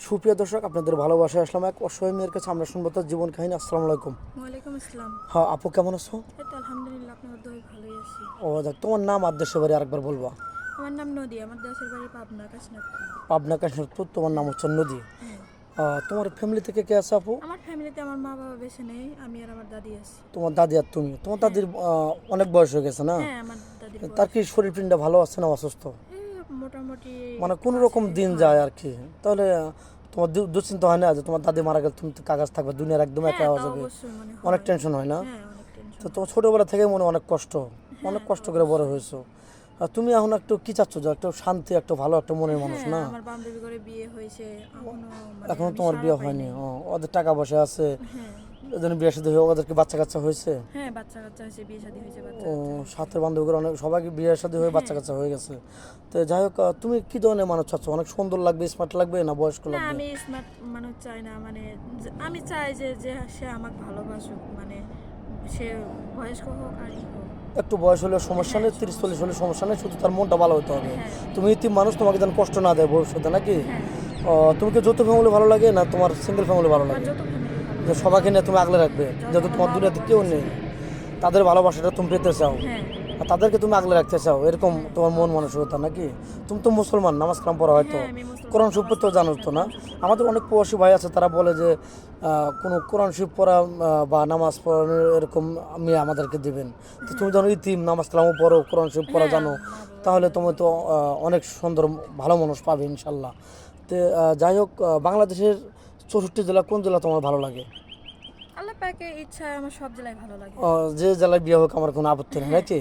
সুপ্রিয় দর্শক, আপনাদের ভালোবাসায় আসলাম এক অসহায় মেয়ের কাছে। আমরা শুনবো তার জীবন কাহিনী। আসসালামু আলাইকুম। ওয়ালাইকুম আসসালাম। হ্যাঁ আপু, কেমন আছো? এই তো আলহামদুলিল্লাহ, আপনার দোয়ায় ভালোই আছি। ও দেখ, তোমার নাম আর দেশের বাড়ি আরেকবার বলবা। আমার নাম নদী, আমার দেশের বাড়ি পাবনা কাশীনাথপুর। পাবনা কাশীনাথপুর, তোমার নাম হচ্ছে নদী। হ্যাঁ, তোমার ফ্যামিলি থেকে কে আছে আপু? আমার ফ্যামিলিতে আমার মা বাবা বেঁচে নেই, আমি আর আমার দাদি আছি। তোমার দাদি আর তুমি। তোমার দাদির অনেক বয়স হয়ে গেছে না? হ্যাঁ, আমার দাদির তার বয়স কি শরীর পিন্ডা ভালো আছে না অসুস্থ? এই মোটামুটি মানে কোনো রকম আছে। দিন হ্যাঁ, যায় আর কি। তাহলে তোমার দুশ্চিন্তা হয় না যে তোমার দাদি মারা গেলে তুমি তো কাগজ থাকবে, দুনিয়ার একদম একা হ্যাঁ, হয়ে তা যাবে? অবশ্যই মনে অনেক হয়। টেনশন হয় না? হ্যাঁ, অনেক টেনশন। তো তোমার ছোটোবেলা থেকে মনে হয় অনেক কষ্ট, অনেক হ্যাঁ, কষ্ট তা করে বড় অবশ্যই। হয়েছো। আর তুমি এখন একটু কি চাচ্ছ, যে একটু শান্তি, একটু ভালো একটা মনের মানুষ হ্যাঁ, না? আমার বান্ধবী করে বিয়ে হয়েছে, এখনো মানে এখনো আমি তোমার সাড়া বিয়ে পাই হয়নি? নাই। ওদের টাকা পয়সা আছে, হ্যাঁ, এজন্য বিয়ে শাদী হয়ে ওদেরকে বাচ্চা কাচ্চা হয়েছে? হ্যাঁ, বাচ্চা কাচ্চা হয়েছে, বিয়ে শাদী হয়েছে, বাচ্চা ও, কাচ্চা হয়েছে। সাথের বান্ধবীরা অনেক সবাই বিয়ে শাদী হয়ে বাচ্চা হ্যাঁ, কাচ্চা হয়ে গেছে। তো যাই হোক, তুমি কি ধরনের মানুষ চাচ্ছ? অনেক সুন্দর লাগবে, স্মার্ট লাগবে, না বয়স্ক না, লাগবে? আমি স্মার্ট মানুষ চাই না, মানে আমি চাই যে যে সে আমাকে ভালোবাসুক, মানে সে বয়স্ক হোক আর ই হোক। একটু বয়স হলে সমস্যা হ্যাঁ, নেই, 30-40 হলে সমস্যা নেই, শুধু তার মনটা ভালো হতে হবে। হ্যাঁ, তুমি ইতিম মানুষ, তোমাকে যেন কষ্ট না দেয় ভবিষ্যতে, নাকি? হ্যাঁ, তুমি কি যৌথ ফ্যামিলি ভালো লাগে, না তোমার সিঙ্গেল ফ্যামিলি ভালো আমার লাগে? যত ফ্যামিলি ভালো যে লাগে, সবাইকে নিয়ে তুমি আগলে রাখবে, যত যেহেতু আমার তোমার মা দুনিয়াতে বাবা কেউ বেঁচে নেই, নেই। তাদের ভালোবাসাটা তুমি পেতে চাও, হ্যাঁ, আর তাদেরকে তুমি আগলে রাখতে চাও, এরকম হ্যাঁ, তোমার মন মানসিকতা, নাকি? তুমি তো মুসলমান, নামাজ কালাম পড়া হয়তো, হ্যাঁ, আমি মুসলমান, কোরআন শরীফ নামাজ পড়তেও পড়ি, জানো হ্যাঁ, তো না? কোরআন শরীফ পড়ি। আমাদের অনেক প্রবাসী ভাই আছে, তারা বলে যে কোনো কোরআন শরীফ পড়া বা নামাজ পড়ানোর এরকম মেয়ে আমাদেরকে দিবেন। তো তুমি যখন ইতিম, নামাজ কালামও পড়ো, কোরআন শরীফ পড়া হ্যাঁ, জানো, মা বাবা তাহলে বেঁচে তুমি আছে। তো অনেক সুন্দর ভালো মানুষ পাবে ইনশাল্লাহ। তো যাই হোক, বাংলাদেশের 64 জেলা কোন জেলা তোমার ভালো লাগে? আল্লাহ পাকে ইচ্ছায় আমার সব জেলায় ভালো লাগে। যে জেলায় বিয়ে হোক আমার কোনো আপত্তি নেই, হ্যাঁ, নাকি?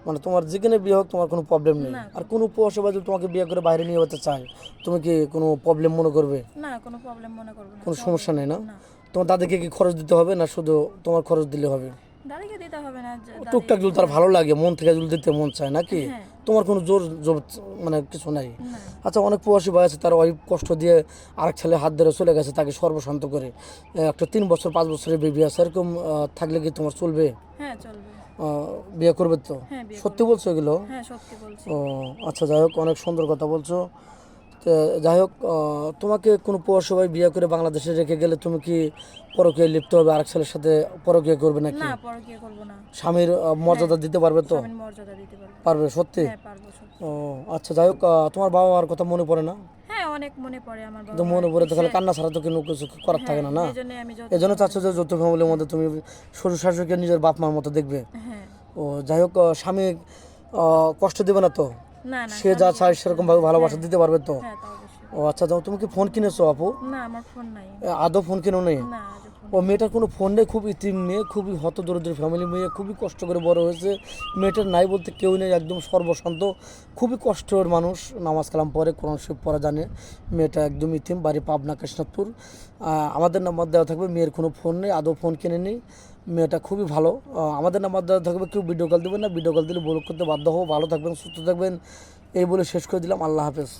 মানে তোমার যেখানে বিয়ে হোক তোমার কোনো প্রবলেম নেই। না, আর কোনো প্রবাসী যদি তোমাকে বিয়ে করে বাইরে নিয়ে যেতে চায়, তুমি কি কোনো প্রবলেম মনে করবে? না, কোনো প্রবলেম মনে করবো না, কোনো চলবে। সমস্যা নেই না? না, তোমার দাদিকে কি খরচ দিতে হবে, না শুধু তোমার খরচ দিলে হবে? দাদিকে দিতে হবে না, দাদি। টুকটাক যদি তার ভালো লাগে, মন থেকে যদি দিতে মন চায়, নাকি? হ্যাঁ, তোমার কোনো জোর জোর মানে কিছু নাই? না, আচ্ছা, অনেক প্রবাসী ভাই আছে, তার ওয়াইফ কষ্ট দিয়ে আরেক ছেলে হাত ধরে চলে গেছে, তাকে সর্বশান্ত করে একটা 3 বছর 5 বছরের বেবি আছে, এরকম থাকলে কি তোমার চলবে? হ্যাঁ, চলবে। বিয়ে করবে তো? হ্যাঁ, বিয়ে সত্যি করবো। বলছো এগুলো? হ্যাঁ, সত্যি বলছি। ও, আচ্ছা, যাই হোক, অনেক সুন্দর কথা বলছো। তো যাই হোক, তোমাকে কোনো প্রবাসী ভাই বিয়ে করে বাংলাদেশে রেখে গেলে তুমি কি পরকীয়ায় লিপ্ত হবে, আরেক ছেলের সাথে পরকীয়া করবে নাকি? না, পরকীয়া করবো না। স্বামীর হ্যাঁ, মর্যাদা দিতে পারবে তো? স্বামীর মর্যাদা দিতে পারবো। পারবে সত্যি? হ্যাঁ, পারবো সত্যি। ও, আচ্ছা, যাই হোক, তোমার বাবা মার কথা মনে পড়ে না? হ্যাঁ, অনেক মনে পড়ে আমার বাবা তো মনে মার। পড়ে তো খালি কান্না ছাড়া তো কোনো কিছু করার থাকে হ্যাঁ, না, না? এই জন্য আমি যত এই জন্য চাচ্ছ যে যৌথ ফ্যামিলির মধ্যে তুমি শ্বশুর শাশুড়িকে নিজের বাপ মার মতো দেখবে? হ্যাঁ, ও, যাই হোক, স্বামী কষ্ট দেবে না তো? না, না, সে যা চায় কষ্ট সেরকম নেই। ভাবে ভালোবাসা হ্যাঁ, দিতে পারবে তো? হ্যাঁ, তা অবশ্যই। ও, আচ্ছা, যাও, তুমি কি ফোন কিনেছো আপু? না, আমার ফোন নাই। আদৌ ফোন কিনো নেই? না, আজও ফোন ও, নাই। মেয়েটার কোনো ফোন নেই, খুব ইতিম মেয়ে, খুবই হতদরিদ্র ফ্যামিলি মেয়ে, খুবই কষ্ট করে বড় হয়েছে। মেয়েটার নাই বলতে কেউ নেই, একদম সর্বশান্ত, খুবই কষ্টের মানুষ, নামাজ কালাম পড়ে, কোরআন শরীফ পড়া জানে। মেয়েটা একদম ইতিম, বাড়ি পাবনা কাশীনাথপুর। আমাদের নাম্বার দেওয়া থাকবে, মেয়ের কোনো ফোন নেই, আদৌ ফোন কিনে নেই। মেয়েটা খুবই ভালো। আমাদের নাম্বার দেওয়া থাকবে, কেউ ভিডিও কল দেবেন না, ভিডিও কল দিলে ব্লক করতে বাধ্য হবো। ভালো থাকবেন, সুস্থ থাকবেন, এই বলে শেষ করে দিলাম। আল্লাহ হাফেজ।